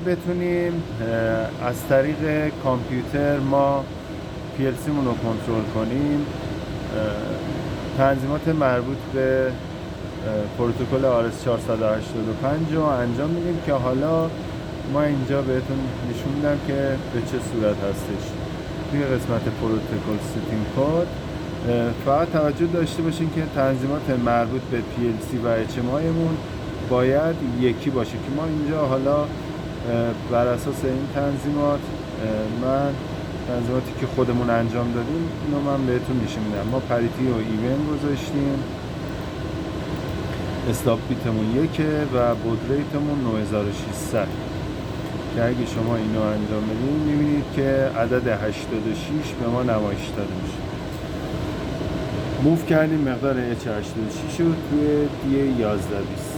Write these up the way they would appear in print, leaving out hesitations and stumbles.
بتونیم از طریق کامپیوتر ما PLC مون رو کنترل کنیم. تنظیمات مربوط به پروتکل RS485 رو انجام میدیم که حالا ما اینجا بهتون نشون میدم که به چه صورت هستش. توی قسمت پروتکل ستینگ کد فقط توجه داشته باشین که تنظیمات مربوط به PLC و HMI مون باید یکی باشه که ما اینجا حالا بر اساس این تنظیمات من تنظیماتی که خودمون انجام دادیم اینو من بهتون نشون میدم. ما پریتی و ایون گذاشتیم، استاپ بیتمون 1 و بود ریتمون 9600 که اگه شما اینو انجام بدید میبینید که عدد 86 به ما نمایش داده میشه. موو کردیم مقدار H86 رو توی D1120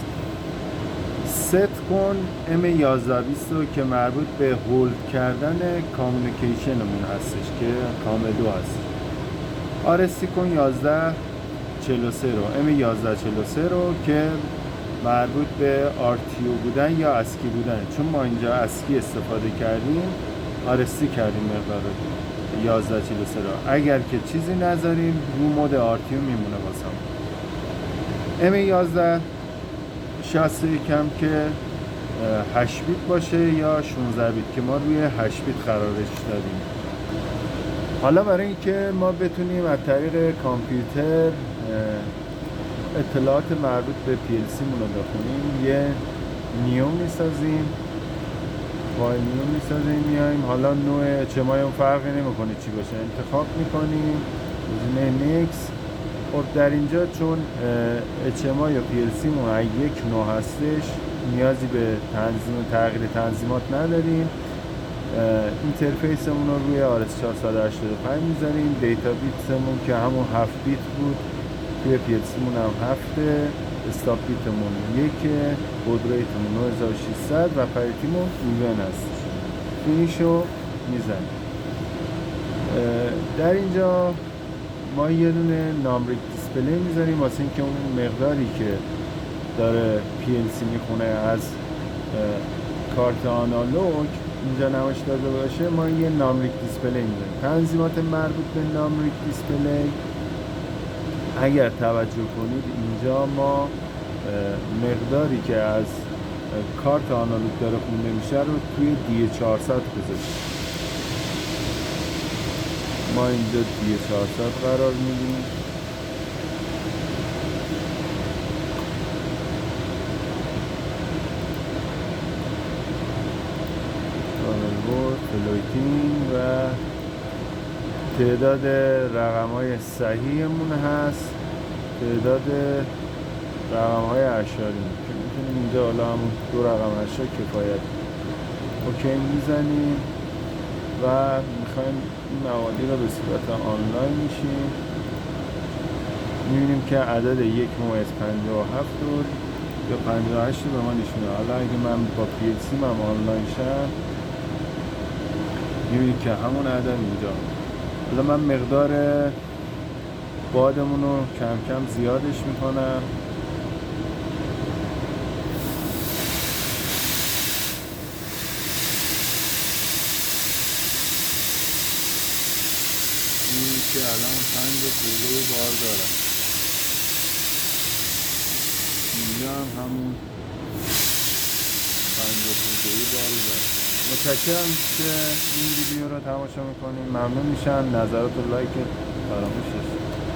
ست کن. M1120 رو که مربوط به هولد کردن کامیونیکیشنمون هستش که کام2 هست. RST کن 1143 رو M1143 رو که مربوط به RTO بودن یا اسکی بودن، چون ما اینجا اسکی استفاده کردیم RST کردیم مقدار 1143 رو. اگر که چیزی نذاریم رو مود RTO میمونه واسم. M11 60 کم که 8 بیت باشه یا 16 بیت که ما روی 8 بیت قرارش دادیم. حالا برای اینکه ما بتونیم از طریق کامپیوتر اطلاعات مربوط به PLC مون رو بخونیم یه نیو میسازیم، فایل نیو میسازیم، میایم حالا نوع HMI اون فرقی نمیکنه چی باشه انتخاب میکنیم، گزینه نیکس. خب در اینجا چون HMI یا PLC مون یک نوع هستش نیازی به تغییر تنظیمات نداریم. اینترفیسمون رو روی RS485 میذاریم. دیتا بیتمون که همون 7 بیت بود توی PLC مون هم 7، استاپ بیتمون 1، بود ریتمون 9600 و پریتیمون ایون هست. فینیشو میزنیم. در اینجا ما یه دونه نامریک دیسپلی میذاریم واسه اینکه اون مقداری که داره PLC میخونه از کارت آنالوگ اینجا نمایش داده باشه. ما یه نامریک دیسپلی میذاریم. تنظیمات مربوط به نامریک دیسپلی اگر توجه کنید اینجا ما مقداری که از کارت آنالوگ داره خونده میشه رو توی D400 گذاشتیم. ما اینجا D400 قرار میدیم. فلویتینگ و تعداد رقم‌های صحیحمون هست، تعداد رقم‌های اعشاری که میتونیم اینجا حالا همون 2 رقم اعشار کفایت. اوکی میزنیم و میخوایم این موادی رو به صورت آنلاین میشیم. میبینیم که عدد 1 ممیز 57 رو یا 58 رو به ما نشونه. حالا اگه من با PLC هم آنلاین شم میبینید که همون عدد اینجا. حالا من مقدار بادمون رو کم کم زیادش میکنم. این که الان 5 خورده بار دارم. اینجا هم همون 5 خورده بار دارم. متشکرم که این ویدیو رو تماشا میکنیم. ممنون میشم. نظرات و لایک فراموش نشه.